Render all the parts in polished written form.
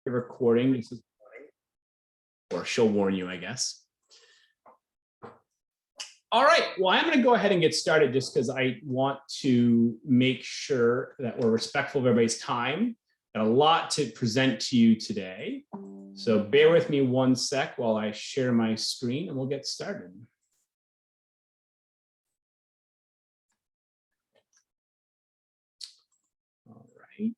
recording. This is, or she'll warn you, I guess. All right, well, I'm going to go ahead and get started just because I want to make sure that we're respectful of everybody's time. Got a lot to present to you today. So bear with me one sec while I share my screen and we'll get started. All right.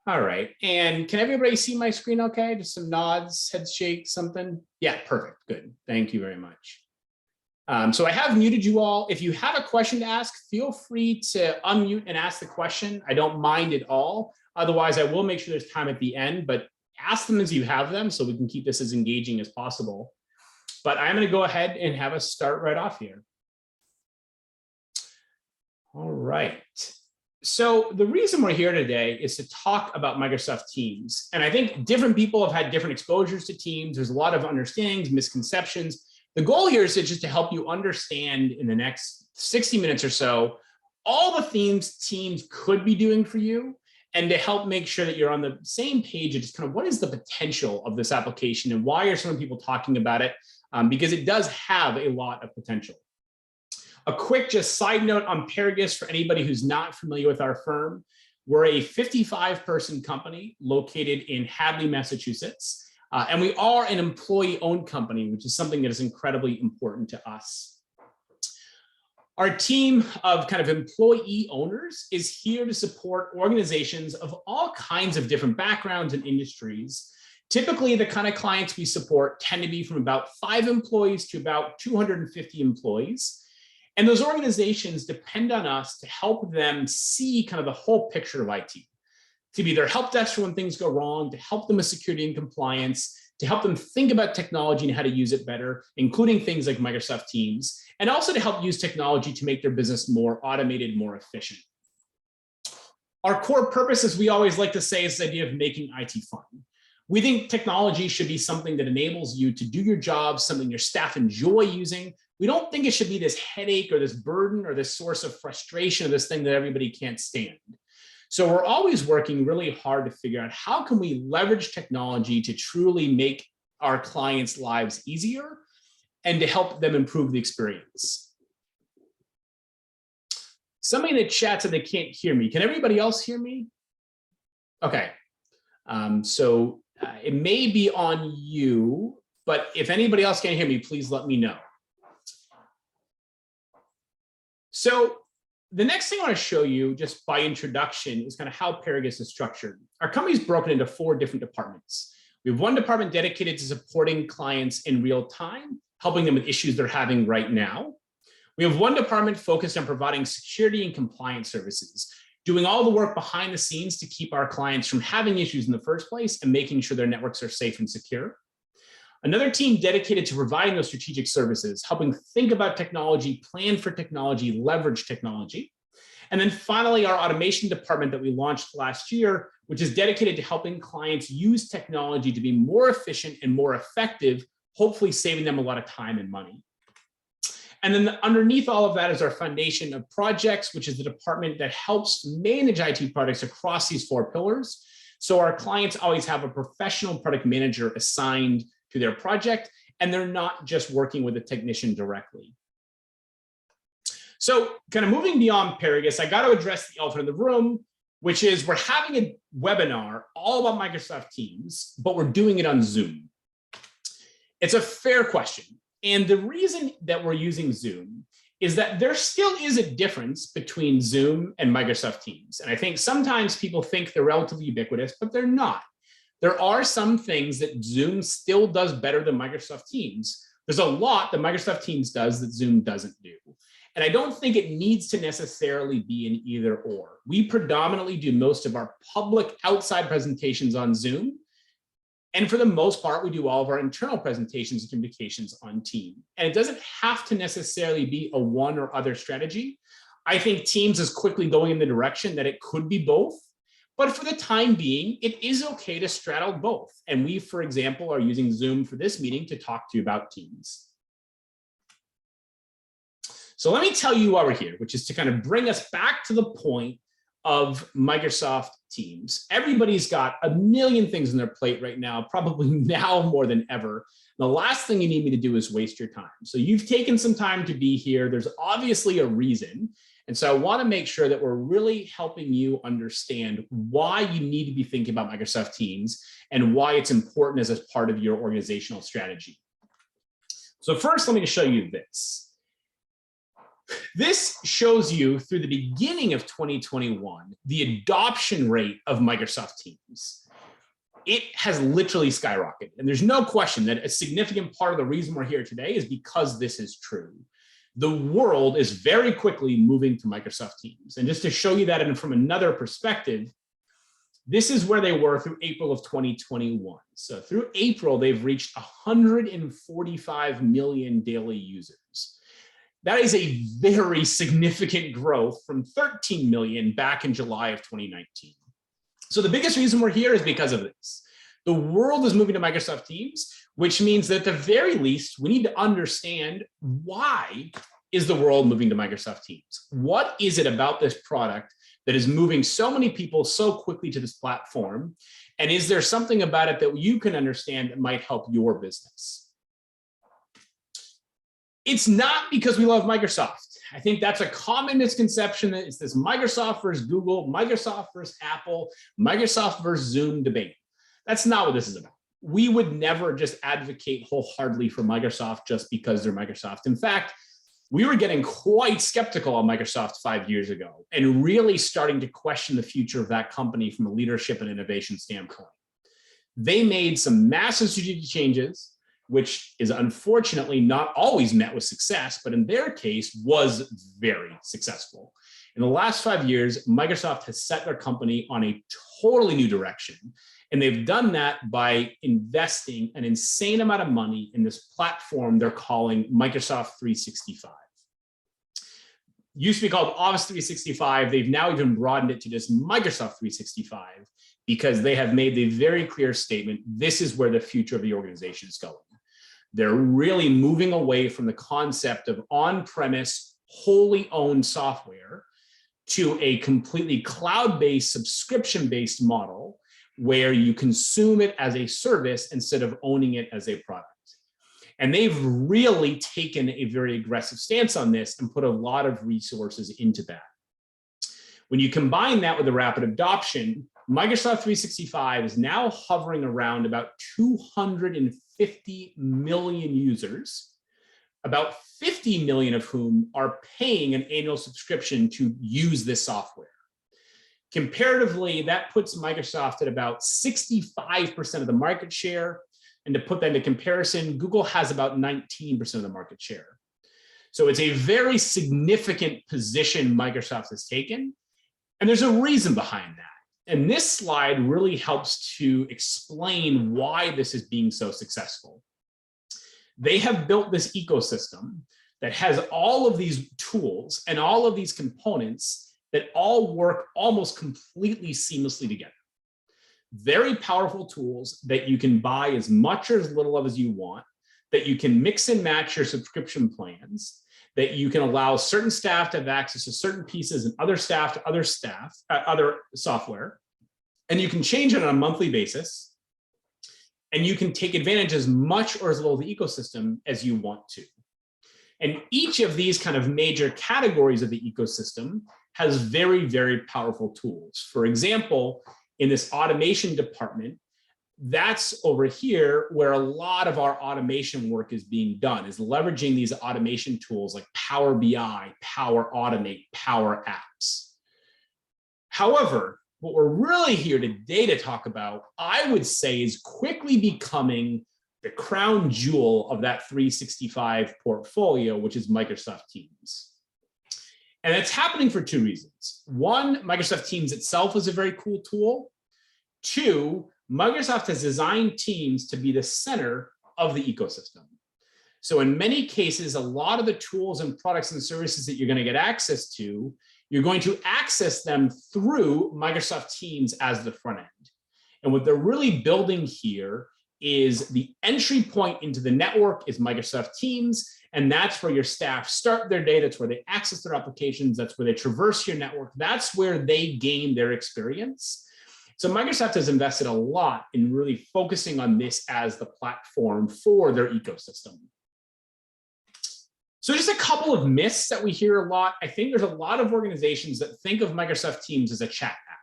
All right, and can everybody see my screen okay? Just some nods, head shake, something? Yeah, perfect, good. Thank you very much. So I have muted you all. If you have a question to ask, feel free to unmute and ask the question. I don't mind at all. Otherwise, I will make sure there's time at the end, but ask them as you have them so we can keep this as engaging as possible. But I'm going to go ahead and have us start right off here. All right. So the reason we're here today is to talk about Microsoft Teams. And I think different people have had different exposures to Teams. There's a lot of understandings, misconceptions. The goal here is just to help you understand in the next 60 minutes or so, all the things Teams could be doing for you and to help make sure that you're on the same page of just kind of what is the potential of this application and why are some people talking about it? Because it does have a lot of potential. A quick just side note on Paragus for anybody who's not familiar with our firm. We're a 55-person company located in Hadley, Massachusetts. And we are an employee-owned company, which is something that is incredibly important to us. Our team of kind of employee owners is here to support organizations of all kinds of different backgrounds and industries. Typically, the kind of clients we support tend to be from about 5 employees to about 250 employees. And those organizations depend on us to help them see kind of the whole picture of IT, to be their help desk for when things go wrong, to help them with security and compliance, to help them think about technology and how to use it better, including things like Microsoft Teams, and also to help use technology to make their business more automated, more efficient. Our core purpose, as we always like to say, is the idea of making IT fun. We think technology should be something that enables you to do your job, something your staff enjoy using. We don't think it should be this headache or this burden or this source of frustration or this thing that everybody can't stand. So we're always working really hard to figure out how can we leverage technology to truly make our clients' lives easier and to help them improve the experience. Somebody in the chat said they can't hear me. Can everybody else hear me? Okay. It may be on you, but if anybody else can't hear me, please let me know. So the next thing I want to show you just by introduction is kind of how Paragus is structured. Our company is broken into 4 different departments. We have one department dedicated to supporting clients in real time, helping them with issues they're having right now. We have one department focused on providing security and compliance services, doing all the work behind the scenes to keep our clients from having issues in the first place and making sure their networks are safe and secure. Another team dedicated to providing those strategic services, helping think about technology, plan for technology, leverage technology. And then finally, our automation department that we launched last year, which is dedicated to helping clients use technology to be more efficient and more effective, hopefully saving them a lot of time and money. And then underneath all of that is our foundation of projects, which is the department that helps manage IT products across these 4 pillars. So our clients always have a professional product manager assigned to their project, and they're not just working with a technician directly. So kind of moving beyond Paragus, I got to address the elephant in the room, which is we're having a webinar all about Microsoft Teams, but we're doing it on Zoom. It's a fair question. And the reason that we're using Zoom is that there still is a difference between Zoom and Microsoft Teams. And I think sometimes people think they're relatively ubiquitous, but they're not. There are some things that Zoom still does better than Microsoft Teams. There's a lot that Microsoft Teams does that Zoom doesn't do. And I don't think it needs to necessarily be an either or. We predominantly do most of our public outside presentations on Zoom. And for the most part, we do all of our internal presentations and communications on Teams. And it doesn't have to necessarily be a one or other strategy. I think Teams is quickly going in the direction that it could be both. But for the time being, it is okay to straddle both. And we, for example, are using Zoom for this meeting to talk to you about Teams. So let me tell you why we're here, which is to kind of bring us back to the point of Microsoft Teams. Everybody's got a million things on their plate right now, probably now more than ever. The last thing you need me to do is waste your time. So you've taken some time to be here. There's obviously a reason. And so I want to make sure that we're really helping you understand why you need to be thinking about Microsoft Teams and why it's important as a part of your organizational strategy. So first, let me show you this. This shows you through the beginning of 2021, the adoption rate of Microsoft Teams. It has literally skyrocketed. And there's no question that a significant part of the reason we're here today is because this is true. The world is very quickly moving to Microsoft Teams. And just to show you that from another perspective, this is where they were through April of 2021. So through April, they've reached 145 million daily users. That is a very significant growth from 13 million back in July of 2019. So the biggest reason we're here is because of this. The world is moving to Microsoft Teams, which means that at the very least, we need to understand why is the world moving to Microsoft Teams? What is it about this product that is moving so many people so quickly to this platform? And is there something about it that you can understand that might help your business? It's not because we love Microsoft. I think that's a common misconception that it's this Microsoft versus Google, Microsoft versus Apple, Microsoft versus Zoom debate. That's not what this is about. We would never just advocate wholeheartedly for Microsoft just because they're Microsoft. In fact, we were getting quite skeptical of Microsoft 5 years ago and really starting to question the future of that company from a leadership and innovation standpoint. They made some massive strategic changes, which is unfortunately not always met with success, but in their case was very successful. In the last 5 years, Microsoft has set their company on a totally new direction. And they've done that by investing an insane amount of money in this platform they're calling Microsoft 365. Used to be called Office 365. They've now even broadened it to just Microsoft 365 because they have made the very clear statement, this is where the future of the organization is going. They're really moving away from the concept of on-premise, wholly owned software to a completely cloud-based, subscription-based model where you consume it as a service instead of owning it as a product. And they've really taken a very aggressive stance on this and put a lot of resources into that. When you combine that with the rapid adoption, Microsoft 365 is now hovering around about 250 million users, about 50 million of whom are paying an annual subscription to use this software. Comparatively, that puts Microsoft at about 65% of the market share. And to put that into comparison, Google has about 19% of the market share. So it's a very significant position Microsoft has taken. And there's a reason behind that. And this slide really helps to explain why this is being so successful. They have built this ecosystem that has all of these tools and all of these components that all work almost completely seamlessly together. Very powerful tools that you can buy as much or as little of as you want, that you can mix and match your subscription plans, that you can allow certain staff to have access to certain pieces and other staff to other software, and you can change it on a monthly basis, and you can take advantage as much or as little of the ecosystem as you want to. And each of these kind of major categories of the ecosystem has very, very powerful tools. For example, in this automation department, that's over here where a lot of our automation work is being done, is leveraging these automation tools like Power BI, Power Automate, Power Apps. However, what we're really here today to talk about, I would say, is quickly becoming the crown jewel of that 365 portfolio, which is Microsoft Teams. And it's happening for two reasons. One, Microsoft Teams itself is a very cool tool. Two, Microsoft has designed Teams to be the center of the ecosystem. So in many cases, a lot of the tools and products and services that you're going to get access to, you're going to access them through Microsoft Teams as the front end. And what they're really building here is the entry point into the network is Microsoft Teams. And that's where your staff start their day. That's where they access their applications. That's where they traverse your network. That's where they gain their experience. So Microsoft has invested a lot in really focusing on this as the platform for their ecosystem. So just a couple of myths that we hear a lot. I think there's a lot of organizations that think of Microsoft Teams as a chat app.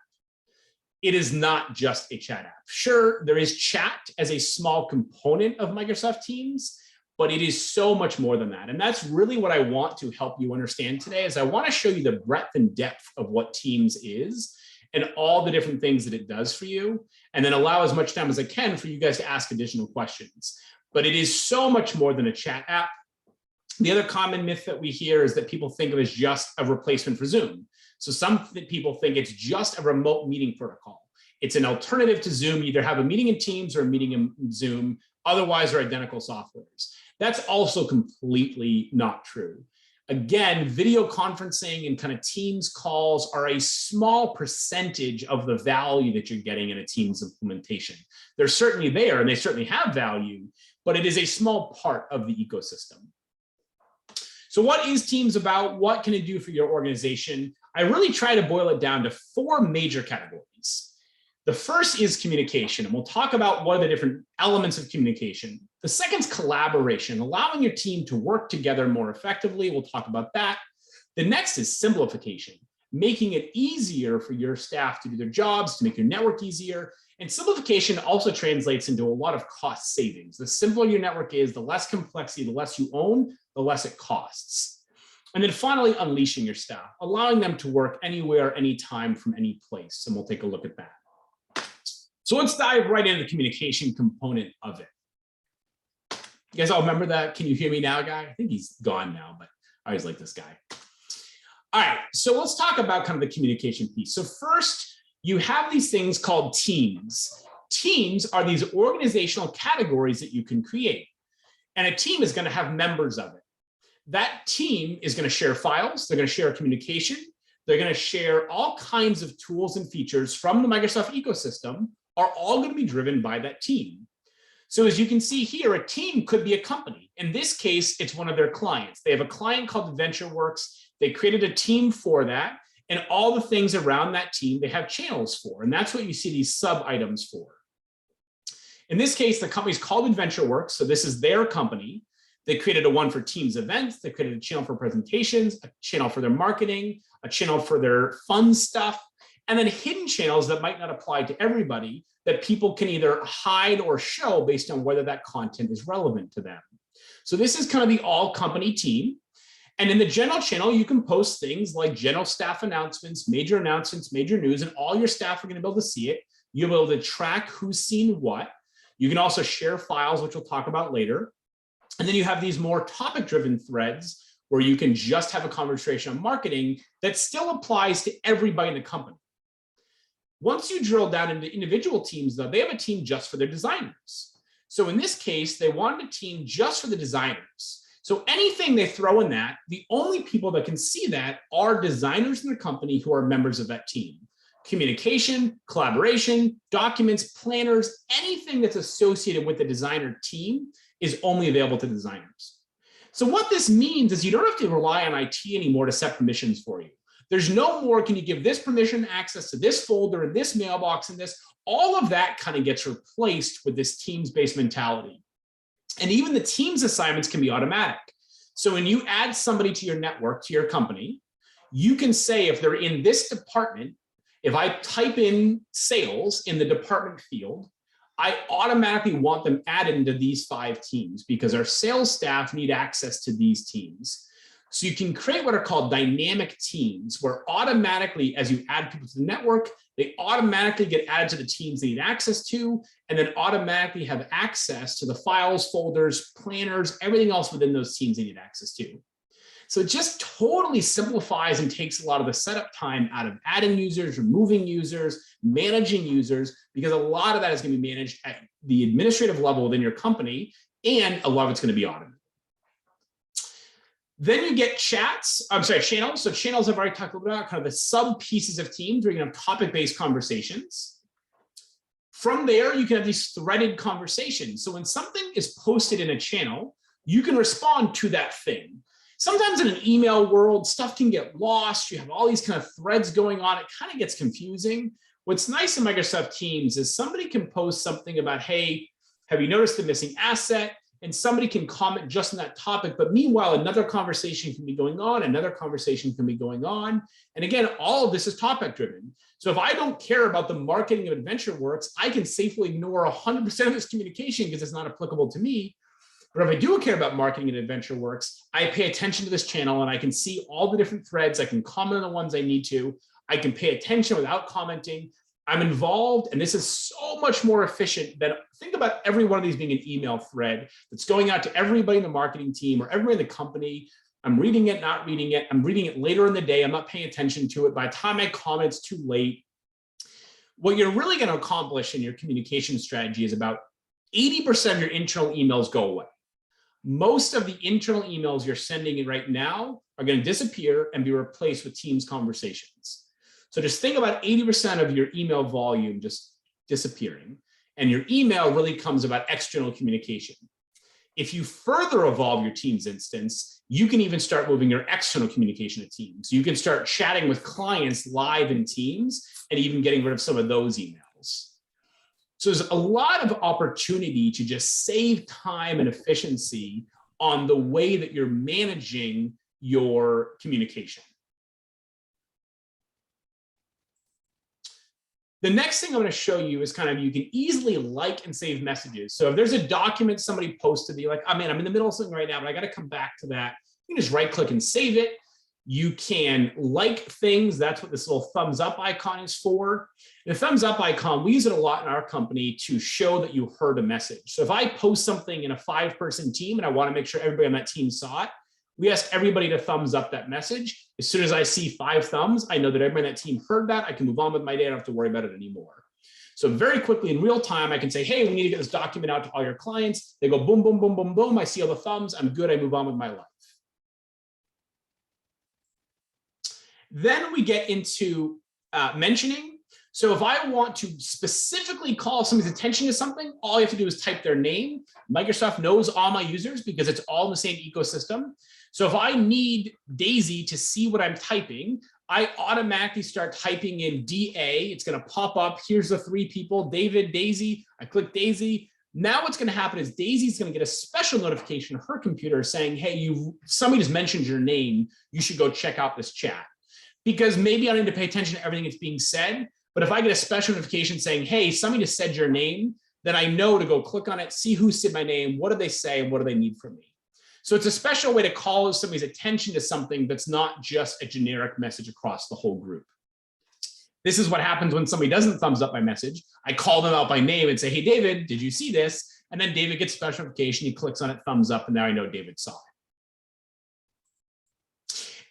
It is not just a chat app. Sure, there is chat as a small component of Microsoft Teams, but it is so much more than that. And that's really what I want to help you understand today, is I want to show you the breadth and depth of what Teams is and all the different things that it does for you, and then allow as much time as I can for you guys to ask additional questions. But it is so much more than a chat app. The other common myth that we hear is that people think of it as just a replacement for Zoom. So some people think it's just a remote meeting protocol. It's an alternative to Zoom. You either have a meeting in Teams or a meeting in Zoom. Otherwise, they're identical softwares. That's also completely not true. Again, video conferencing and kind of Teams calls are a small percentage of the value that you're getting in a Teams implementation. They're certainly there and they certainly have value, but it is a small part of the ecosystem. So what is Teams about? What can it do for your organization? I really try to boil it down to 4 major categories. The first is communication, and we'll talk about what are the different elements of communication. The second is collaboration, allowing your team to work together more effectively. We'll talk about that. The next is simplification, making it easier for your staff to do their jobs, to make your network easier. And simplification also translates into a lot of cost savings. The simpler your network is, the less complexity, the less you own, the less it costs. And then finally, unleashing your staff, allowing them to work anywhere, anytime, from any place. And we'll take a look at that. So let's dive right into the communication component of it. You guys all remember that? Can you hear me now, guy? I think he's gone now, but I always like this guy. All right, so let's talk about kind of the communication piece. So first, you have these things called teams. Teams are these organizational categories that you can create. And a team is going to have members of it. That team is going to share files. They're going to share communication. They're going to share all kinds of tools and features from the Microsoft ecosystem, are all going to be driven by that team. So as you can see here, a team could be a company. In this case, it's one of their clients. They have a client called AdventureWorks. They created a team for that. And all the things around that team, they have channels for. And that's what you see these sub items for. In this case, the company's called AdventureWorks. So this is their company. They created a one for Teams events. They created a channel for presentations, a channel for their marketing, a channel for their fun stuff, and then hidden channels that might not apply to everybody that people can either hide or show based on whether that content is relevant to them. So this is kind of the all company team. And in the general channel, you can post things like general staff announcements, major news, and all your staff are going to be able to see it. You'll be able to track who's seen what. You can also share files, which we'll talk about later. And then you have these more topic-driven threads where you can just have a conversation on marketing that still applies to everybody in the company. Once you drill down into individual teams, though, they have a team just for their designers. So in this case, they wanted a team just for the designers. So anything they throw in that, the only people that can see that are designers in the company who are members of that team. Communication, collaboration, documents, planners, anything that's associated with the designer team is only available to designers. So what this means is you don't have to rely on IT anymore to set permissions for you. There's no more, can you give this permission access to this folder and this mailbox and this, all of that kind of gets replaced with this teams-based mentality. And even the teams assignments can be automatic. So when you add somebody to your network, to your company, you can say if they're in this department, if I type in sales in the department field, I automatically want them added into these 5 teams because our sales staff need access to these teams. So you can create what are called dynamic teams, where automatically, as you add people to the network, they automatically get added to the teams they need access to, and then automatically have access to the files, folders, planners, everything else within those teams they need access to. So it just totally simplifies and takes a lot of the setup time out of adding users, removing users, managing users, because a lot of that is going to be managed at the administrative level within your company, and a lot of it's going to be automated. Then you get channels. So channels I've already talked about, kind of the sub pieces of teams where you can have topic-based conversations. From there, you can have these threaded conversations. So when something is posted in a channel, you can respond to that thing. Sometimes in an email world, stuff can get lost. You have all these kind of threads going on. It kind of gets confusing. What's nice in Microsoft Teams is somebody can post something about, hey, have you noticed the missing asset? And somebody can comment just on that topic. But meanwhile, another conversation can be going on, another conversation can be going on. And again, all of this is topic driven. So if I don't care about the marketing of AdventureWorks, I can safely ignore 100% of this communication because it's not applicable to me. But if I do care about marketing and AdventureWorks, I pay attention to this channel and I can see all the different threads. I can comment on the ones I need to. I can pay attention without commenting. I'm involved, and this is so much more efficient than, think about every one of these being an email thread that's going out to everybody in the marketing team or everybody in the company. I'm reading it, not reading it. I'm reading it later in the day. I'm not paying attention to it. By the time I comment, it's too late. What you're really going to accomplish in your communication strategy is about 80% of your internal emails go away. Most of the internal emails you're sending right now are going to disappear and be replaced with Teams conversations. So just think about 80% of your email volume just disappearing, and your email really comes about external communication. If you further evolve your Teams instance, you can even start moving your external communication to Teams. You can start chatting with clients live in Teams and even getting rid of some of those emails. So there's a lot of opportunity to just save time and efficiency on the way that you're managing your communication. The next thing I'm going to show you is kind of, you can easily like and save messages. So if there's a document somebody posted that you're like, oh man, I'm in the middle of something right now, but I got to come back to that. You can just right click and save it. You can like things. That's what this little thumbs up icon is for. The thumbs up icon, we use it a lot in our company to show that you heard a message. So if I post something in a 5-person team and I want to make sure everybody on that team saw it, we ask everybody to thumbs up that message. As soon as I see 5 thumbs, I know that everybody on that team heard that. I can move on with my day. I don't have to worry about it anymore. So very quickly in real time, I can say, hey, we need to get this document out to all your clients. They go boom, boom, boom, boom, boom. I see all the thumbs. I'm good. I move on with my life. Then we get into mentioning. So if I want to specifically call somebody's attention to something, all you have to do is type their name. Microsoft knows all my users because it's all in the same ecosystem. So if I need Daisy to see what I'm typing, I automatically start typing in DA. It's going to pop up. Here's the 3 people, David, Daisy. I click Daisy. Now what's going to happen is Daisy's going to get a special notification on her computer saying, hey, somebody just mentioned your name. You should go check out this chat. Because maybe I don't need to pay attention to everything that's being said. But if I get a special notification saying, hey, somebody just said your name, then I know to go click on it, see who said my name, what do they say, and what do they need from me? So it's a special way to call somebody's attention to something that's not just a generic message across the whole group. This is what happens when somebody doesn't thumbs up my message. I call them out by name and say, hey, David, did you see this? And then David gets special notification, he clicks on it, thumbs up, and now I know David saw it.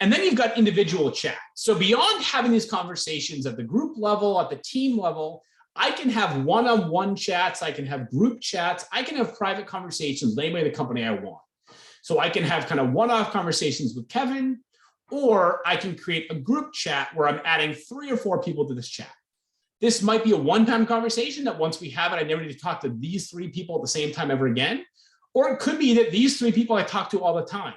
And then you've got individual chat. So beyond having these conversations at the group level, at the team level, I can have one-on-one chats, I can have group chats, I can have private conversations with anybody in the company I want. So I can have kind of one-off conversations with Kevin, or I can create a group chat where I'm adding 3 or 4 people to this chat. This might be a one-time conversation that once we have it, I never need to talk to these 3 people at the same time ever again. Or it could be that these 3 people I talk to all the time.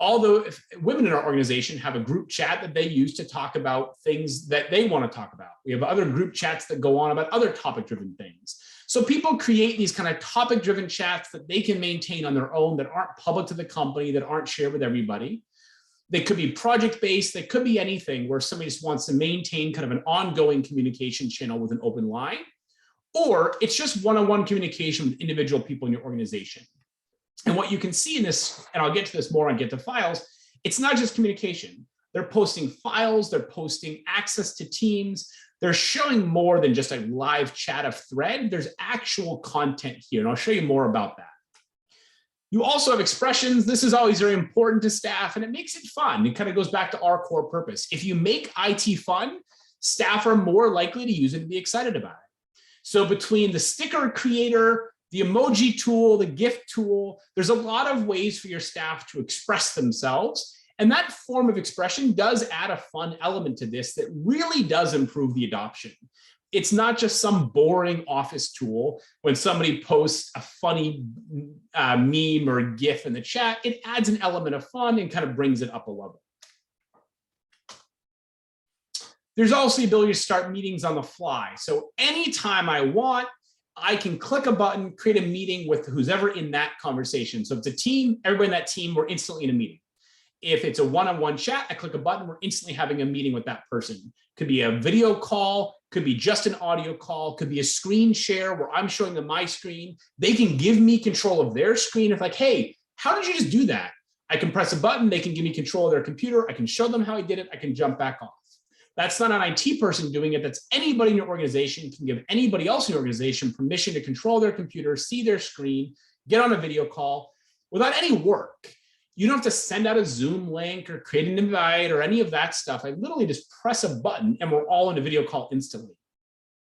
Although women in our organization have a group chat that they use to talk about things that they want to talk about. We have other group chats that go on about other topic-driven things. So people create these kind of topic-driven chats that they can maintain on their own, that aren't public to the company, that aren't shared with everybody. They could be project-based. They could be anything where somebody just wants to maintain kind of an ongoing communication channel with an open line, or it's just one-on-one communication with individual people in your organization. And what you can see in this, and I'll get to this more on Get to Files, it's not just communication. They're posting files, they're posting access to teams, they're showing more than just a live chat of thread. There's actual content here, and I'll show you more about that. You also have expressions. This is always very important to staff, and it makes it fun. It kind of goes back to our core purpose. If you make IT fun, staff are more likely to use it and be excited about it. So between the sticker creator, the emoji tool, the GIF tool, there's a lot of ways for your staff to express themselves. And that form of expression does add a fun element to this that really does improve the adoption. It's not just some boring office tool. When somebody posts a funny meme or GIF in the chat, it adds an element of fun and kind of brings it up a level. There's also the ability to start meetings on the fly. So anytime I want, I can click a button, create a meeting with who's ever in that conversation. So if it's a team, everybody in that team, we're instantly in a meeting. If it's a one-on-one chat, I click a button, we're instantly having a meeting with that person. Could be a video call, could be just an audio call, could be a screen share where I'm showing them my screen. They can give me control of their screen. It's like, hey, how did you just do that? I can press a button, they can give me control of their computer. I can show them how I did it. I can jump back off. That's not an IT person doing it. That's anybody in your organization can give anybody else in your organization permission to control their computer, see their screen, get on a video call without any work. You don't have to send out a Zoom link or create an invite or any of that stuff. I literally just press a button and we're all in a video call instantly.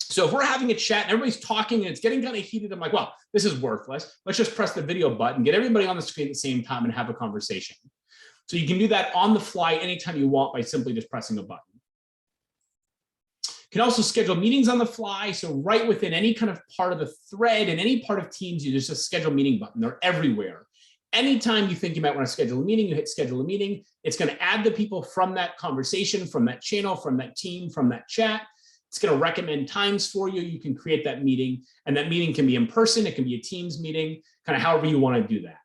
So if we're having a chat and everybody's talking and it's getting kind of heated, I'm like, well, this is worthless. Let's just press the video button, get everybody on the screen at the same time and have a conversation. So you can do that on the fly anytime you want by simply just pressing a button. You can also schedule meetings on the fly. So right within any kind of part of the thread and any part of Teams, you just schedule meeting button. They're everywhere. Anytime you think you might want to schedule a meeting, you hit schedule a meeting. It's going to add the people from that conversation, from that channel, from that team, from that chat. It's going to recommend times for you. You can create that meeting, and that meeting can be in person. It can be a Teams meeting, kind of however you want to do that.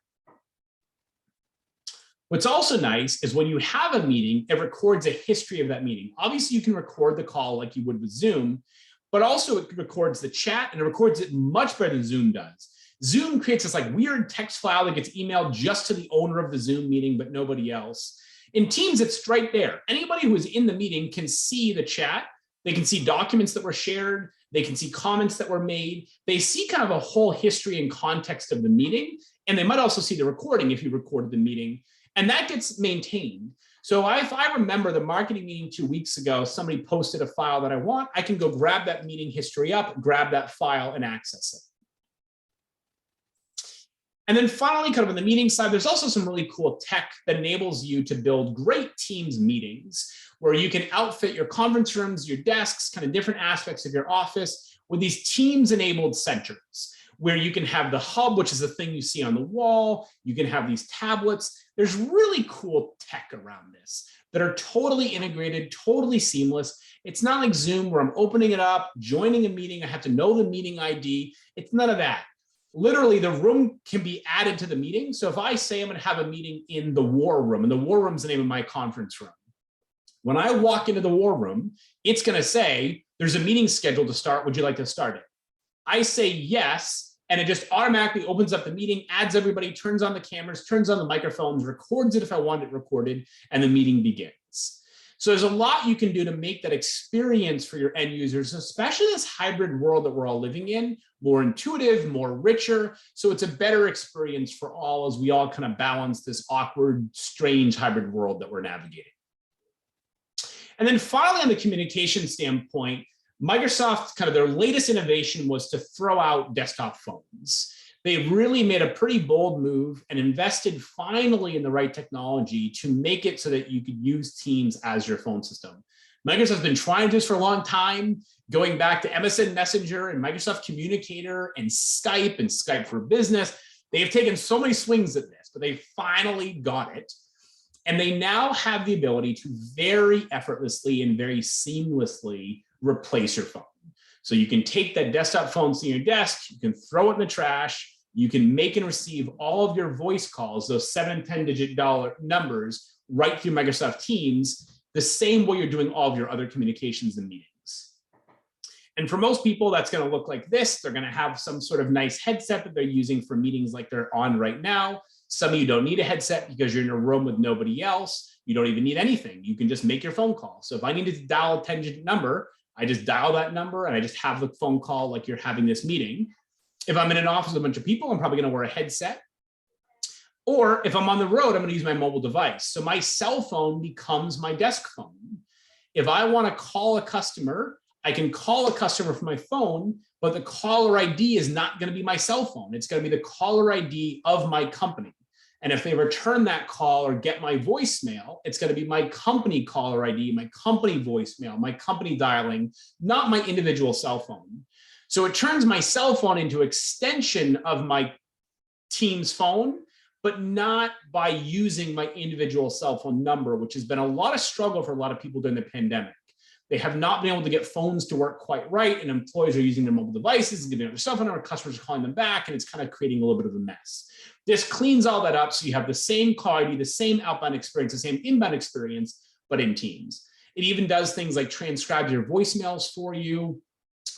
What's also nice is when you have a meeting, it records a history of that meeting. Obviously, you can record the call like you would with Zoom, but also it records the chat, and it records it much better than Zoom does. Zoom creates this like weird text file that gets emailed just to the owner of the Zoom meeting, but nobody else. In Teams, it's right there. Anybody who is in the meeting can see the chat. They can see documents that were shared. They can see comments that were made. They see kind of a whole history and context of the meeting. And they might also see the recording if you recorded the meeting. And that gets maintained. So if I remember the marketing meeting 2 weeks ago, somebody posted a file that I want, I can go grab that meeting history up, grab that file and access it. And then finally, kind of on the meeting side, there's also some really cool tech that enables you to build great Teams meetings where you can outfit your conference rooms, your desks, kind of different aspects of your office with these Teams-enabled centers where you can have the hub, which is the thing you see on the wall. You can have these tablets. There's really cool tech around this that are totally integrated, totally seamless. It's not like Zoom where I'm opening it up, joining a meeting. I have to know the meeting ID. It's none of that. Literally, the room can be added to the meeting. So if I say I'm going to have a meeting in the war room, and the war room is the name of my conference room, when I walk into the war room, it's going to say, there's a meeting scheduled to start. Would you like to start it? I say yes, and it just automatically opens up the meeting, adds everybody, turns on the cameras, turns on the microphones, records it if I want it recorded, and the meeting begins. So there's a lot you can do to make that experience for your end users, especially this hybrid world that we're all living in, more intuitive, more richer. So it's a better experience for all as we all kind of balance this awkward, strange hybrid world that we're navigating. And then finally, on the communication standpoint, Microsoft, kind of their latest innovation was to throw out desktop phones. They really made a pretty bold move and invested finally in the right technology to make it so that you could use Teams as your phone system. Microsoft's been trying this for a long time, going back to MSN Messenger and Microsoft Communicator and Skype for Business. They've taken so many swings at this, but they finally got it. And they now have the ability to very effortlessly and very seamlessly replace your phone. So you can take that desktop phone to your desk, you can throw it in the trash, you can make and receive all of your voice calls, those 7 and 10-digit numbers, right through Microsoft Teams, the same way you're doing all of your other communications and meetings. And for most people, that's going to look like this. They're going to have some sort of nice headset that they're using for meetings like they're on right now. Some of you don't need a headset because you're in a room with nobody else. You don't even need anything. You can just make your phone call. So if I needed to dial a 10-digit number, I just dial that number and I just have the phone call like you're having this meeting. If I'm in an office with a bunch of people, I'm probably going to wear a headset. Or if I'm on the road, I'm going to use my mobile device. So my cell phone becomes my desk phone. If I want to call a customer, I can call a customer from my phone, but the caller ID is not going to be my cell phone. It's going to be the caller ID of my company. And if they return that call or get my voicemail, it's going to be my company caller ID, my company voicemail, my company dialing, not my individual cell phone. So it turns my cell phone into an extension of my team's phone, but not by using my individual cell phone number, which has been a lot of struggle for a lot of people during the pandemic. They have not been able to get phones to work quite right, and employees are using their mobile devices and giving their cell phone number, customers are calling them back, and it's kind of creating a little bit of a mess. This cleans all that up so you have the same call ID, the same outbound experience, the same inbound experience, but in Teams. It even does things like transcribes your voicemails for you,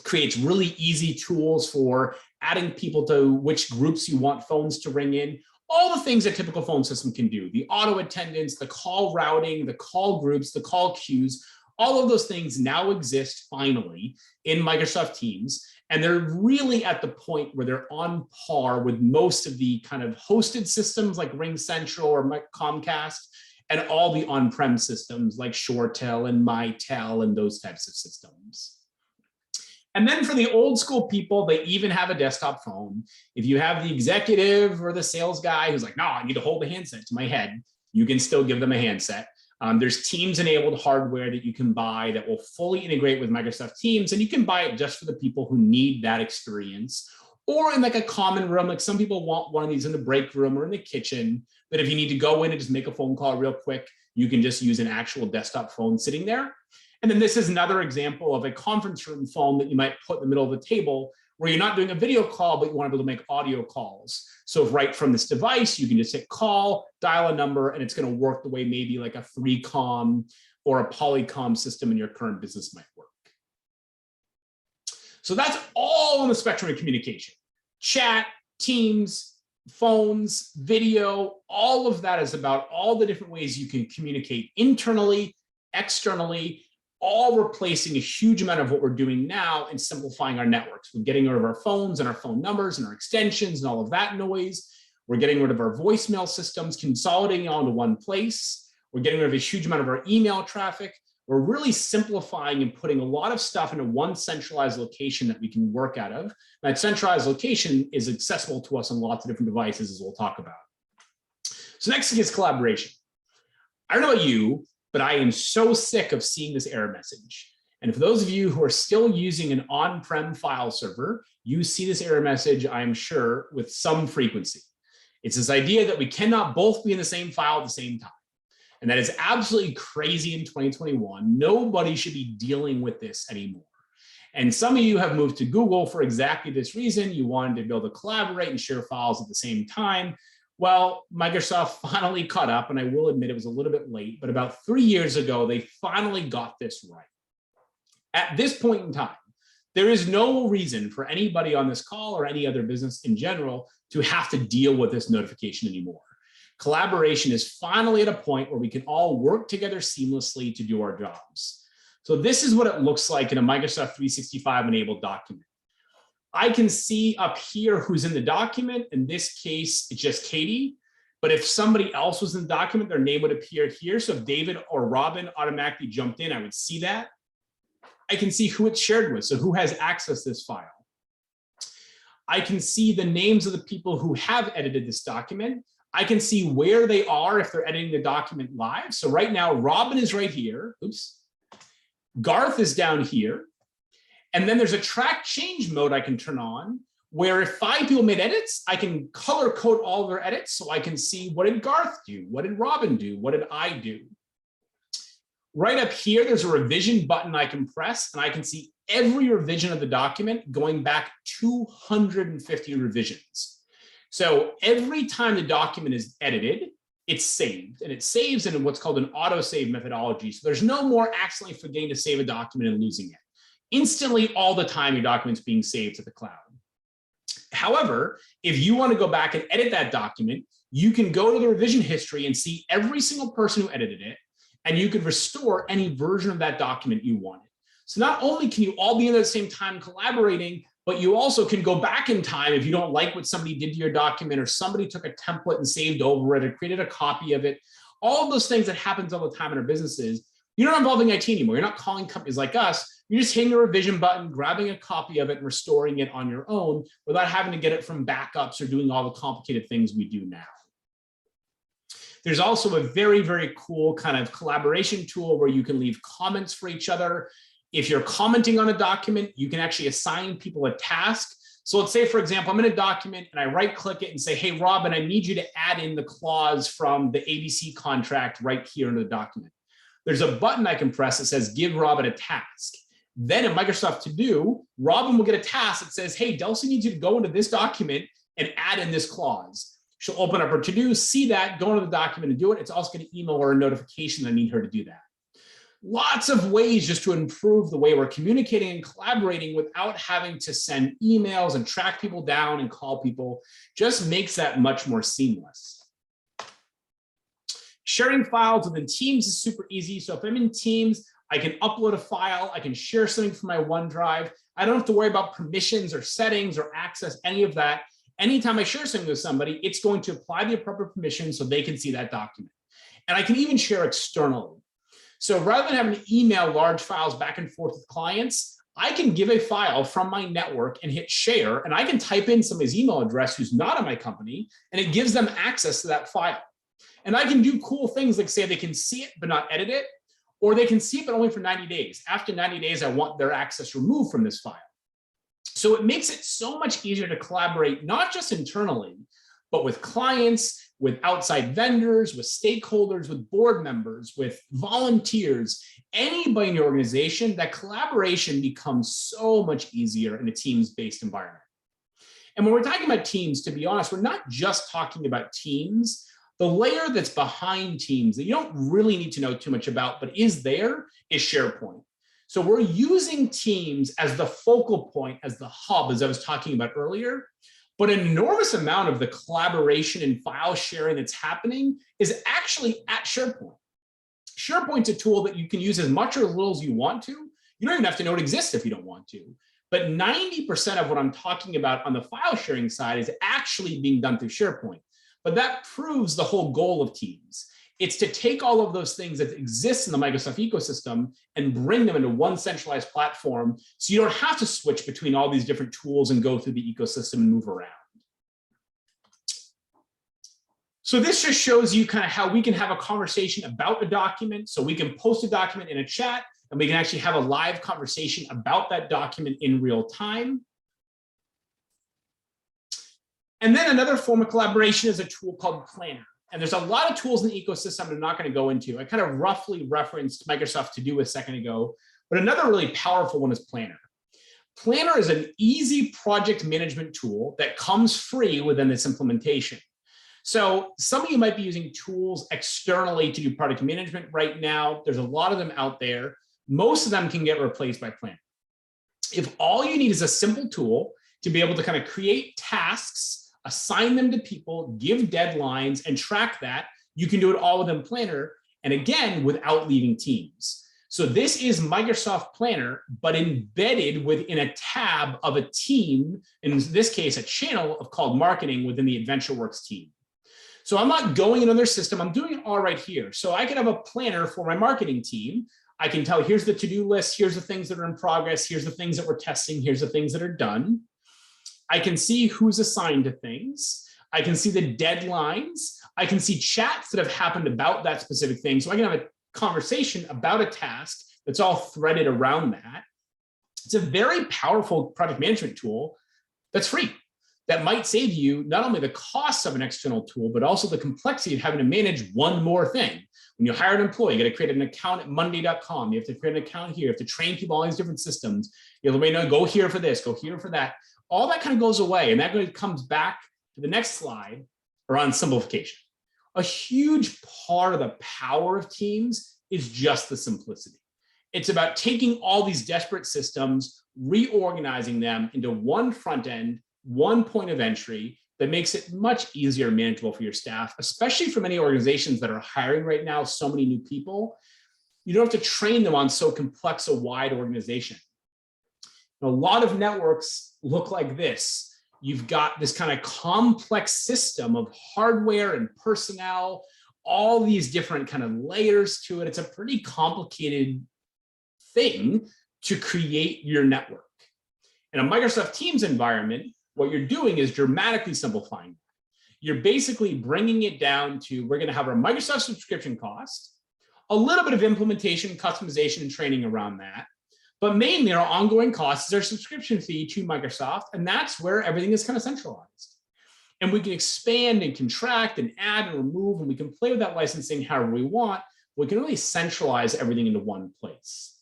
creates really easy tools for adding people to which groups you want phones to ring in, all the things a typical phone system can do, the auto attendance, the call routing, the call groups, the call queues, all of those things now exist finally in Microsoft Teams. And they're really at the point where they're on par with most of the kind of hosted systems like RingCentral or Comcast, and all the on-prem systems like ShoreTel and MyTel and those types of systems. And then for the old school people, they even have a desktop phone. If you have the executive or the sales guy who's like, no, I need to hold the handset to my head, you can still give them a handset. There's Teams-enabled hardware that you can buy that will fully integrate with Microsoft Teams, and you can buy it just for the people who need that experience, or in like a common room. Like some people want one of these in the break room or in the kitchen, that if you need to go in and just make a phone call real quick, you can just use an actual desktop phone sitting there. And then this is another example of a conference room phone that you might put in the middle of the table, where you're not doing a video call, but you want to be able to make audio calls. So right from this device, you can just hit call, dial a number, and it's going to work the way maybe like a 3Com or a Polycom system in your current business might work. So that's all on the spectrum of communication. Chat, Teams, phones, video, all of that is about all the different ways you can communicate internally, externally, all replacing a huge amount of what we're doing now and simplifying our networks. We're getting rid of our phones and our phone numbers and our extensions and all of that noise. We're getting rid of our voicemail systems, consolidating all into one place. We're getting rid of a huge amount of our email traffic. We're really simplifying and putting a lot of stuff into one centralized location that we can work out of. That centralized location is accessible to us on lots of different devices, as we'll talk about. So next thing is collaboration. I don't know about you, but I am so sick of seeing this error message. And for those of you who are still using an on-prem file server, you see this error message, I'm sure, with some frequency. It's this idea that we cannot both be in the same file at the same time. And that is absolutely crazy in 2021. Nobody should be dealing with this anymore. And some of you have moved to Google for exactly this reason. You wanted to be able to collaborate and share files at the same time. Well, Microsoft finally caught up, and I will admit it was a little bit late, but about 3 years ago, they finally got this right. At this point in time, there is no reason for anybody on this call or any other business in general to have to deal with this notification anymore. Collaboration is finally at a point where we can all work together seamlessly to do our jobs. So this is what it looks like in a Microsoft 365 enabled document. I can see up here who's in the document. In this case, it's just Katie. But if somebody else was in the document, their name would appear here. So if David or Robin automatically jumped in, I would see that. I can see who it's shared with, so who has access to this file. I can see the names of the people who have edited this document. I can see where they are if they're editing the document live. So right now, Robin is right here. Oops. Garth is down here. And then there's a track change mode I can turn on, where if 5 people made edits, I can color code all their edits so I can see, what did Garth do? What did Robin do? What did I do? Right up here, there's a revision button I can press, and I can see every revision of the document going back 250 revisions. So every time the document is edited, it's saved, and it saves in what's called an autosave methodology. So there's no more accidentally forgetting to save a document and losing it. Instantly, all the time, your document's being saved to the cloud. However, if you want to go back and edit that document, you can go to the revision history and see every single person who edited it, and you could restore any version of that document you wanted. So not only can you all be in at the same time collaborating, but you also can go back in time if you don't like what somebody did to your document, or somebody took a template and saved over it or created a copy of it. All of those things that happens all the time in our businesses, you're not involving IT anymore. You're not calling companies like us. You're just hitting a revision button, grabbing a copy of it, and restoring it on your own without having to get it from backups or doing all the complicated things we do now. There's also a very, very cool kind of collaboration tool where you can leave comments for each other. If you're commenting on a document, you can actually assign people a task. So let's say, for example, I'm in a document and I right click it and say, hey, Robin, I need you to add in the clause from the ABC contract right here in the document. There's a button I can press that says, give Robin a task. Then in Microsoft To Do, Robin will get a task that says, hey, Delcy needs you to go into this document and add in this clause. She'll open up her to-do, see that, go into the document and do it. It's also going to email her a notification that I need her to do that. Lots of ways just to improve the way we're communicating and collaborating without having to send emails and track people down and call people. Just makes that much more seamless. Sharing files within Teams is super easy. So if I'm in Teams, I can upload a file, I can share something from my OneDrive. I don't have to worry about permissions or settings or access, any of that. Anytime I share something with somebody, it's going to apply the appropriate permissions so they can see that document. And I can even share externally. So rather than having to email large files back and forth with clients, I can give a file from my network and hit share, and I can type in somebody's email address who's not in my company, and it gives them access to that file. And I can do cool things like say they can see it but not edit it, or they can see it but only for 90 days. After 90 days, I want their access removed from this file. So it makes it so much easier to collaborate, not just internally, but with clients, with outside vendors, with stakeholders, with board members, with volunteers, anybody in your organization. That collaboration becomes so much easier in a Teams-based environment. And when we're talking about Teams, to be honest, we're not just talking about Teams. The layer that's behind Teams that you don't really need to know too much about, but is there, is SharePoint. So we're using Teams as the focal point, as the hub, as I was talking about earlier. But an enormous amount of the collaboration and file sharing that's happening is actually at SharePoint. SharePoint's a tool that you can use as much or as little as you want to. You don't even have to know it exists if you don't want to. But 90% of what I'm talking about on the file sharing side is actually being done through SharePoint. But that proves the whole goal of Teams. It's to take all of those things that exist in the Microsoft ecosystem and bring them into one centralized platform so you don't have to switch between all these different tools and go through the ecosystem and move around. So this just shows you kind of how we can have a conversation about a document. So we can post a document in a chat and we can actually have a live conversation about that document in real time. And then another form of collaboration is a tool called Planner. And there's a lot of tools in the ecosystem I'm not going to go into. I kind of roughly referenced Microsoft To Do a second ago, but another really powerful one is Planner. Planner is an easy project management tool that comes free within this implementation. So some of you might be using tools externally to do project management right now. There's a lot of them out there. Most of them can get replaced by Planner. If all you need is a simple tool to be able to kind of create tasks, assign them to people, give deadlines, and track that, you can do it all within Planner, and again, without leaving Teams. So this is Microsoft Planner, but embedded within a tab of a team, in this case, a channel called marketing within the AdventureWorks team. So I'm not going into their system, I'm doing it all right here. So I can have a planner for my marketing team. I can tell, here's the to-do list, here's the things that are in progress, here's the things that we're testing, here's the things that are done. I can see who's assigned to things. I can see the deadlines. I can see chats that have happened about that specific thing. So I can have a conversation about a task that's all threaded around that. It's a very powerful project management tool that's free. That might save you not only the costs of an external tool, but also the complexity of having to manage one more thing. When you hire an employee, you got to create an account at monday.com. You have to create an account here. You have to train people on all these different systems. You have to go here for this, go here for that. All that kind of goes away, and that comes back to the next slide around simplification. A huge part of the power of Teams is just the simplicity. It's about taking all these disparate systems, reorganizing them into one front end, one point of entry that makes it much easier and manageable for your staff, especially for many organizations that are hiring right now so many new people. You don't have to train them on so complex a wide organization. A lot of networks look like this. You've got this kind of complex system of hardware and personnel, all these different kind of layers to it. It's a pretty complicated thing to create your network. In a Microsoft Teams environment, what you're doing is dramatically simplifying. You're basically bringing it down to, we're going to have our Microsoft subscription cost, a little bit of implementation, customization, and training around that. But mainly our ongoing costs is our subscription fee to Microsoft. And that's where everything is kind of centralized. And we can expand and contract and add and remove, and we can play with that licensing however we want. We can really centralize everything into one place.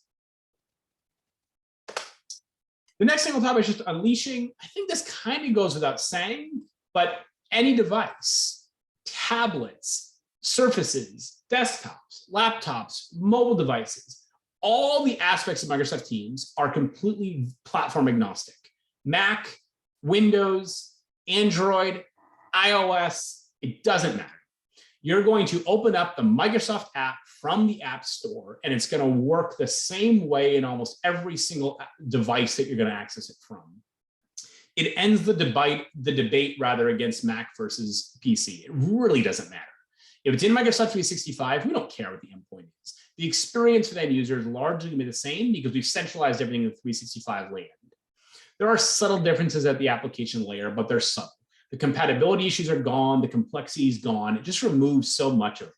The next thing we'll talk about is just unleashing. I think this kind of goes without saying, but any device, tablets, surfaces, desktops, laptops, mobile devices, all the aspects of Microsoft Teams are completely platform agnostic. Mac, Windows, Android, iOS, it doesn't matter. You're going to open up the Microsoft app from the App Store, and it's going to work the same way in almost every single device that you're going to access it from. It ends the debate rather against Mac versus PC. It really doesn't matter. If it's in Microsoft 365, we don't care what the endpoint is. The experience for the end user is largely going to be the same because we've centralized everything in the 365 land. There are subtle differences at the application layer, but they're subtle. The compatibility issues are gone, the complexity is gone. It just removes so much of that.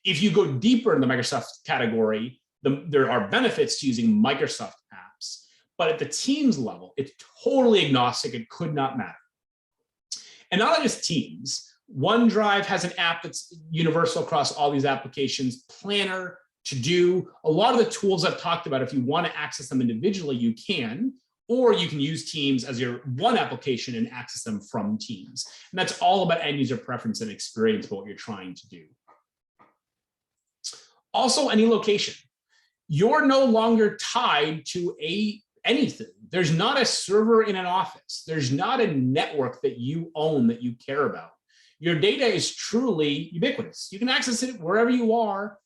If you go deeper in the Microsoft category, there are benefits to using Microsoft apps, but at the Teams level, it's totally agnostic. It could not matter. And not just Teams, OneDrive has an app that's universal across all these applications, Planner, To-Do, a lot of the tools I've talked about, if you want to access them individually, you can, or you can use Teams as your one application and access them from Teams. And that's all about end user preference and experience about what you're trying to do. Also, any location. You're no longer tied to anything. There's not a server in an office. There's not a network that you own that you care about. Your data is truly ubiquitous. You can access it wherever you are,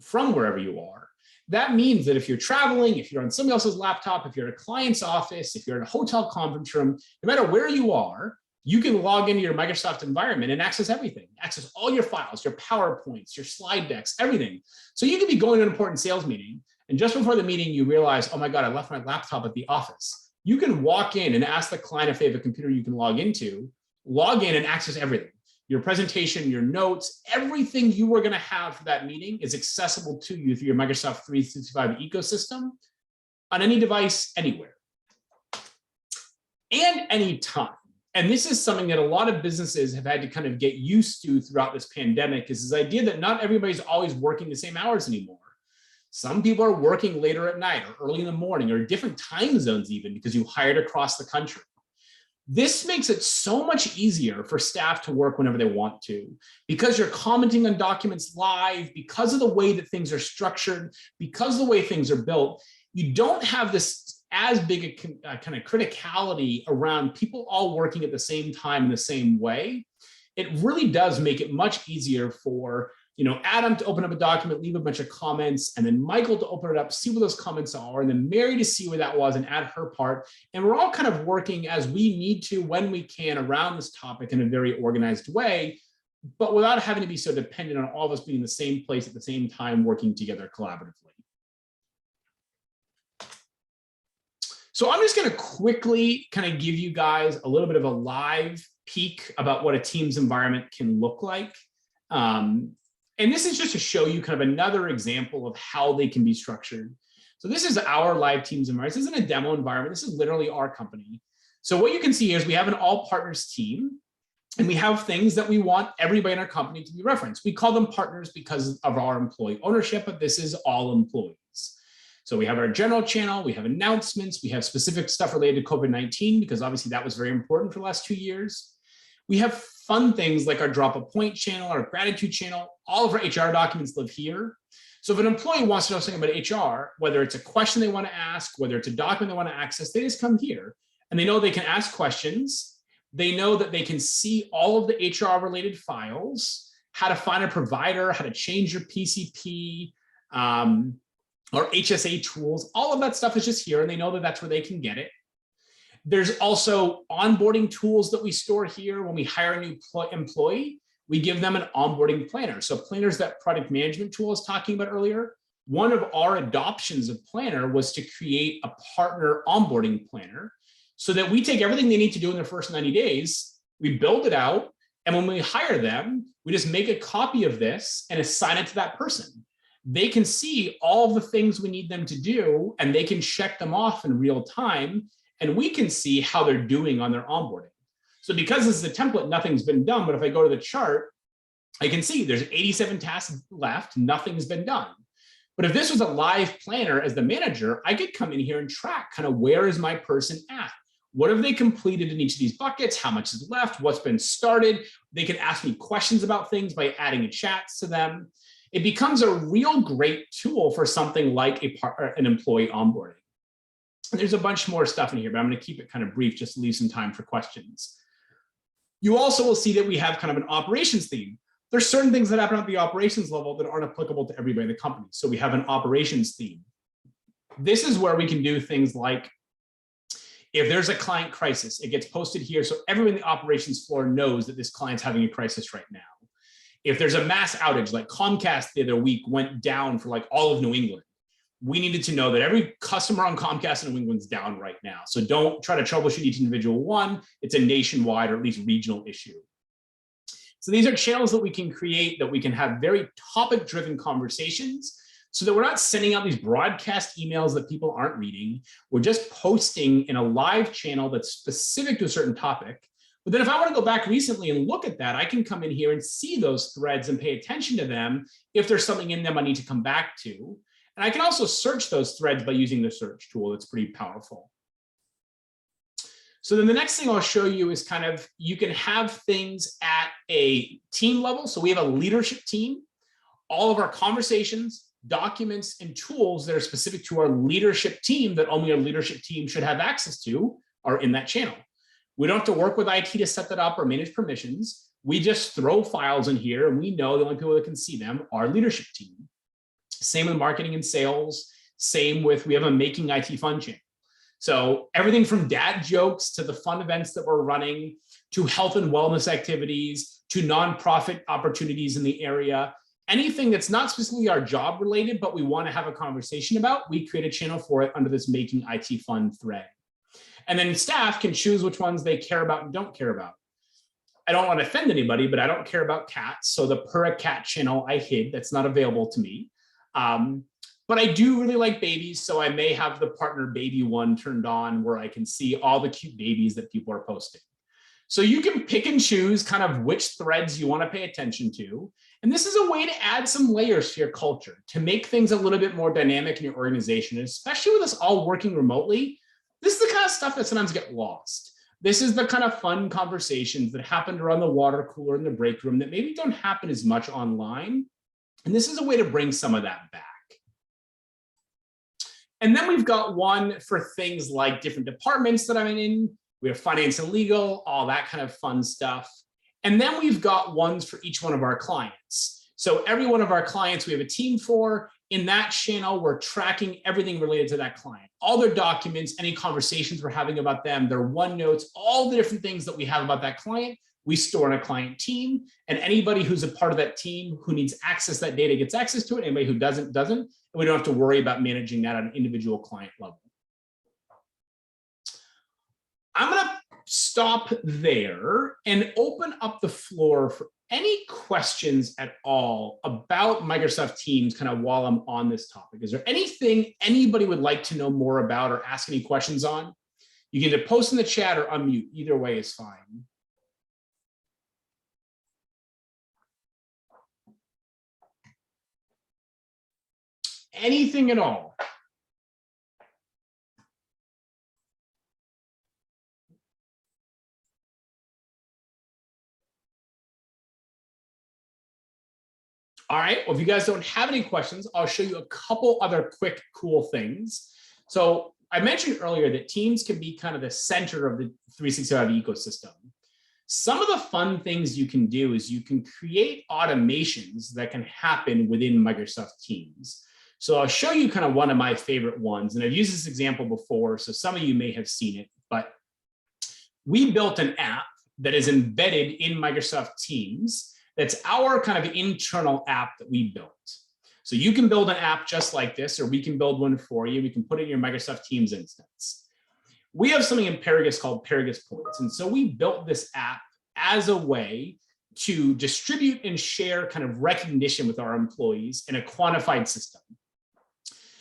from wherever you are. That means that if you're traveling, if you're on somebody else's laptop, if you're at a client's office, if you're in a hotel conference room, no matter where you are, you can log into your Microsoft environment and access everything, access all your files, your PowerPoints, your slide decks, everything. So you could be going to an important sales meeting, and just before the meeting, you realize, oh my God, I left my laptop at the office. You can walk in and ask the client if they have a computer you can log into, log in and access everything. Your presentation, your notes, everything you were going to have for that meeting is accessible to you through your Microsoft 365 ecosystem on any device, anywhere, and anytime. And this is something that a lot of businesses have had to kind of get used to throughout this pandemic, is this idea that not everybody's always working the same hours anymore. Some people are working later at night or early in the morning or different time zones even because you hired across the country. This makes it so much easier for staff to work whenever they want to, because you're commenting on documents live, because of the way that things are structured, because of the way things are built. You don't have this as big a kind of criticality around people all working at the same time in the same way. It really does make it much easier for Adam to open up a document, leave a bunch of comments, and then Michael to open it up, see what those comments are, and then Mary to see where that was and add her part. And we're all kind of working as we need to, when we can, around this topic in a very organized way, but without having to be so dependent on all of us being in the same place at the same time, working together collaboratively. So I'm just going to quickly kind of give you guys a little bit of a live peek about what a Teams environment can look like. And this is just to show you kind of another example of how they can be structured. So this is our live Teams environment. This isn't a demo environment. This is literally our company. So what you can see is we have an all partners team, and we have things that we want everybody in our company to be referenced. We call them partners because of our employee ownership, but this is all employees. So we have our general channel, we have announcements, we have specific stuff related to COVID-19, because obviously that was very important for the last 2 years. We have fun things like our drop a point channel, our gratitude channel. All of our HR documents live here. So if an employee wants to know something about HR, whether it's a question they want to ask, whether it's a document they want to access, they just come here and they know they can ask questions. They know that they can see all of the HR related files, how to find a provider, how to change your PCP, or HSA tools. All of that stuff is just here, and they know that that's where they can get it. There's also onboarding tools that we store here. When we hire a new employee, we give them an onboarding planner. So Planner's that product management tool I was talking about earlier. One of our adoptions of Planner was to create a partner onboarding planner so that we take everything they need to do in their first 90 days, we build it out, And when we hire them, we just make a copy of this and assign it to that person. They can see all the things we need them to do, and they can check them off in real time, and we can see how they're doing on their onboarding. So because this is a template, nothing's been done, but if I go to the chart, I can see there's 87 tasks left, nothing's been done. But if this was a live planner as the manager, I could come in here and track kind of where is my person at? What have they completed in each of these buckets? How much is left? What's been started? They can ask me questions about things by adding a chats to them. It becomes a real great tool for something like an employee onboarding. And there's a bunch more stuff in here, but I'm going to keep it kind of brief just to leave some time for questions. You also will see that we have kind of an operations theme. There's certain things that happen at the operations level that aren't applicable to everybody in the company. So we have an operations theme. This is where we can do things like, if there's a client crisis, it gets posted here so everyone in the operations floor knows that this client's having a crisis right now. If there's a mass outage, like Comcast the other week went down for like all of New England, we needed to know that every customer on Comcast in New England's down right now. So don't try to troubleshoot each individual one. It's a nationwide or at least regional issue. So these are channels that we can create, that we can have very topic-driven conversations so that we're not sending out these broadcast emails that people aren't reading. We're just posting in a live channel that's specific to a certain topic. But then if I want to go back recently and look at that, I can come in here and see those threads and pay attention to them if there's something in them I need to come back to. And I can also search those threads by using the search tool. It's pretty powerful. So then the next thing I'll show you is kind of, you can have things at a team level. So we have a leadership team. All of our conversations, documents, and tools that are specific to our leadership team that only our leadership team should have access to are in that channel. We don't have to work with IT to set that up or manage permissions. We just throw files in here and we know the only people that can see them are our leadership team. Same with marketing and sales. Same with, we have a Making IT Fun channel. So everything from dad jokes to the fun events that we're running, to health and wellness activities, to nonprofit opportunities in the area, anything that's not specifically our job related, but we want to have a conversation about, we create a channel for it under this Making IT Fun thread. And then staff can choose which ones they care about and don't care about. I don't want to offend anybody, but I don't care about cats. So the Per a Cat channel I hid, that's not available to me. But I do really like babies, so I may have the partner baby one turned on where I can see all the cute babies that people are posting. So you can pick and choose kind of which threads you want to pay attention to. And this is a way to add some layers to your culture, to make things a little bit more dynamic in your organization, and especially with us all working remotely. This is the kind of stuff that sometimes get lost. This is the kind of fun conversations that happened around the water cooler in the break room that maybe don't happen as much online. And this is a way to bring some of that back. And then we've got one for things like different departments that I'm in. We have finance and legal, all that kind of fun stuff. And then we've got ones for each one of our clients. So every one of our clients we have a team for. In that channel, we're tracking everything related to that client. All their documents, any conversations we're having about them, their OneNotes, all the different things that we have about that client, we store in a client team. And anybody who's a part of that team who needs access to that data gets access to it. Anybody who doesn't. And we don't have to worry about managing that on an individual client level. I'm going to stop there and open up the floor for any questions at all about Microsoft Teams kind of while I'm on this topic. Is there anything anybody would like to know more about or ask any questions on? You can either post in the chat or unmute. Either way is fine. Anything at all. All right, well, if you guys don't have any questions, I'll show you a couple other quick, cool things. So I mentioned earlier that Teams can be kind of the center of the 365 ecosystem. Some of the fun things you can do is you can create automations that can happen within Microsoft Teams. So I'll show you kind of one of my favorite ones, and I've used this example before, so some of you may have seen it, but we built an app that is embedded in Microsoft Teams. That's our kind of internal app that we built. So you can build an app just like this, or we can build one for you. We can put it in your Microsoft Teams instance. We have something in Paragus called Paragus Points. And so we built this app as a way to distribute and share kind of recognition with our employees in a quantified system.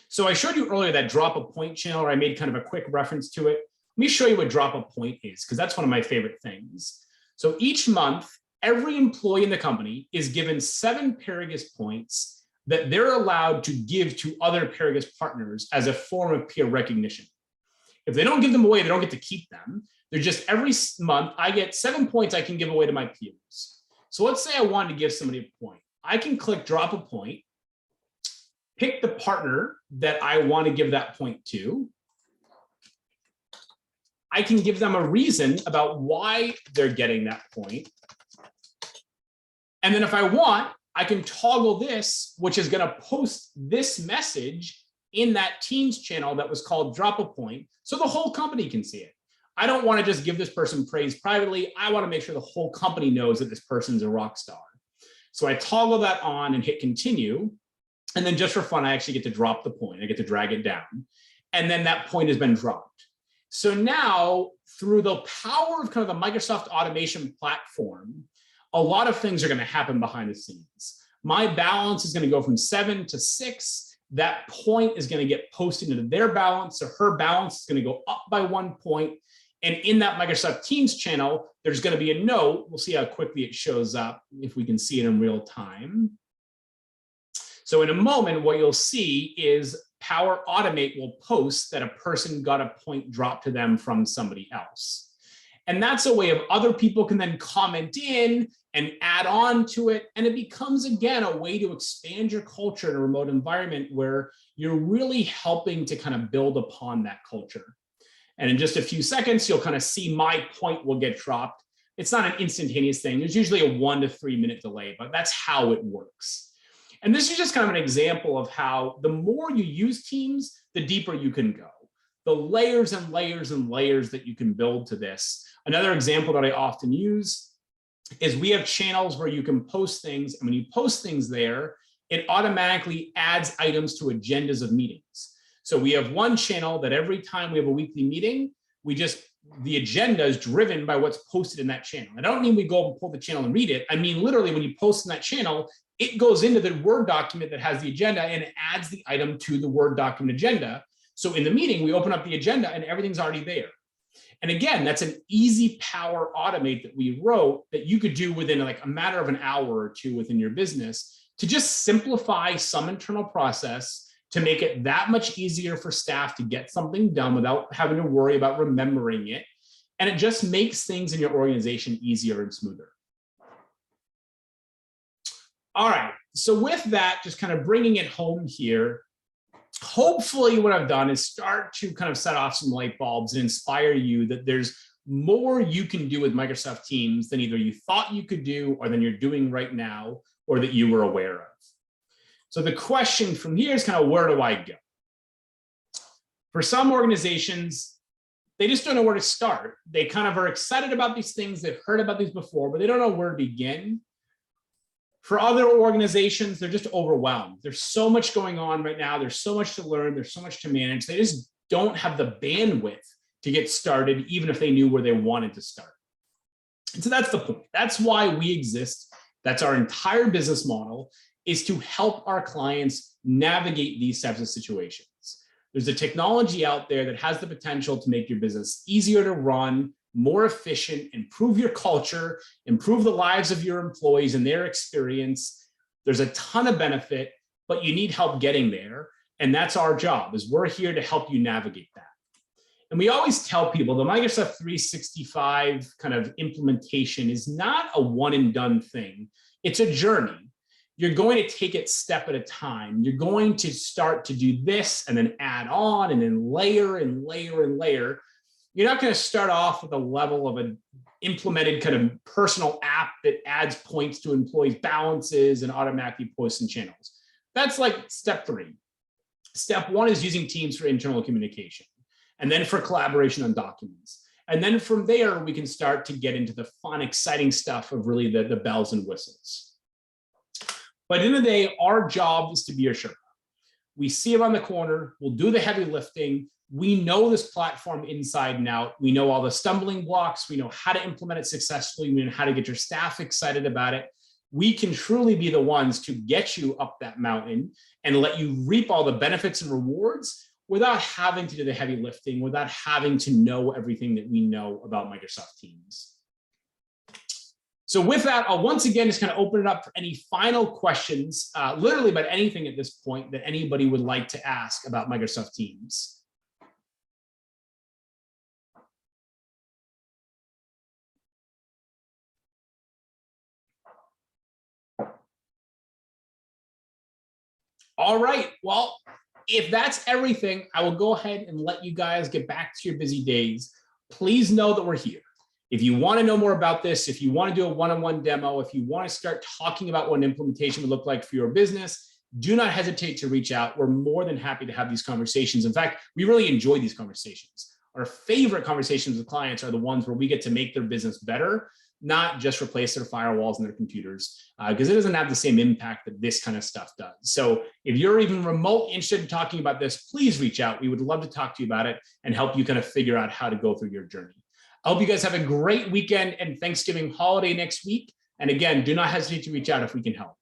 So I showed you earlier that drop a point channel, or I made kind of a quick reference to it. Let me show you what drop a point is, because that's one of my favorite things. So each month, every employee in the company is given 7 Paragus points that they're allowed to give to other Paragus partners as a form of peer recognition. If they don't give them away, they don't get to keep them. They're just every month, I get 7 points I can give away to my peers. So let's say I wanted to give somebody a point. I can click drop a point, pick the partner that I want to give that point to. I can give them a reason about why they're getting that point. And then if I want, I can toggle this, which is going to post this message in that Teams channel that was called drop a point, so the whole company can see it. I don't want to just give this person praise privately. I want to make sure the whole company knows that this person's a rock star. So I toggle that on and hit continue. And then just for fun, I actually get to drop the point. I get to drag it down. And then that point has been dropped. So now, through the power of kind of the Microsoft automation platform, a lot of things are going to happen behind the scenes. My balance is going to go from 7 to 6. That point is going to get posted into their balance. So her balance is going to go up by 1 point. And in that Microsoft Teams channel, there's going to be a note. We'll see how quickly it shows up if we can see it in real time. So in a moment, what you'll see is Power Automate will post that a person got a point dropped to them from somebody else. And that's a way of other people can then comment in and add on to it. And it becomes, again, a way to expand your culture in a remote environment where you're really helping to kind of build upon that culture. And in just a few seconds, you'll kind of see my point will get dropped. It's not an instantaneous thing. There's usually a 1 to 3 minute delay, but that's how it works. And this is just kind of an example of how the more you use Teams, the deeper you can go. The layers and layers and layers that you can build to this. Another example that I often use is we have channels where you can post things. And when you post things there, it automatically adds items to agendas of meetings. So we have one channel that every time we have a weekly meeting, the agenda is driven by what's posted in that channel. I don't mean we go and pull the channel and read it. I mean, literally when you post in that channel, it goes into the Word document that has the agenda and it adds the item to the Word document agenda. So in the meeting, we open up the agenda and everything's already there. And again, that's an easy Power Automate that we wrote that you could do within like a matter of an hour or two within your business to just simplify some internal process to make it that much easier for staff to get something done without having to worry about remembering it. And it just makes things in your organization easier and smoother. All right, so with that, just kind of bringing it home here, hopefully what I've done is start to kind of set off some light bulbs and inspire you that there's more you can do with Microsoft Teams than either you thought you could do or than you're doing right now or that you were aware of. So the question from here is kind of, where do I go? For some organizations, they just don't know where to start. They kind of are excited about these things. They've heard about these before, but they don't know where to begin. For other organizations, they're just overwhelmed. There's so much going on right now. There's so much to learn. There's so much to manage. They just don't have the bandwidth to get started, even if they knew where they wanted to start. And so that's the point. That's why we exist. That's our entire business model, is to help our clients navigate these types of situations. There's a technology out there that has the potential to make your business easier to run, more efficient, improve your culture, improve the lives of your employees and their experience. There's a ton of benefit, but you need help getting there. And that's our job, is we're here to help you navigate that. And we always tell people the Microsoft 365 kind of implementation is not a one and done thing. It's a journey. You're going to take it step at a time. You're going to start to do this and then add on and then layer and layer and layer. You're not going to start off with a level of an implemented kind of personal app that adds points to employees' balances and automatically posts in channels. That's like step 3. Step 1 is using Teams for internal communication, and then for collaboration on documents. And then from there, we can start to get into the fun, exciting stuff of really the bells and whistles. But at the end of the day, our job is to be your Sherpa. We see it on the corner, we'll do the heavy lifting, We know this platform inside and out. We know all the stumbling blocks. We know how to implement it successfully. We know how to get your staff excited about it. We can truly be the ones to get you up that mountain and let you reap all the benefits and rewards without having to do the heavy lifting, without having to know everything that we know about Microsoft Teams. So with that, I'll once again just kind of open it up for any final questions, literally about anything at this point that anybody would like to ask about Microsoft Teams. All right, well, if that's everything, I will go ahead and let you guys get back to your busy days. Please know that we're here. If you want to know more about this, if you want to do a one-on-one demo, if you want to start talking about what an implementation would look like for your business, do not hesitate to reach out. We're more than happy to have these conversations. In fact, we really enjoy these conversations. Our favorite conversations with clients are the ones where we get to make their business better, not just replace their firewalls and their computers, because it doesn't have the same impact that this kind of stuff does. So if you're even remote interested in talking about this, please reach out. We would love to talk to you about it and help you kind of figure out how to go through your journey. I hope you guys have a great weekend and Thanksgiving holiday next week. And again, do not hesitate to reach out if we can help.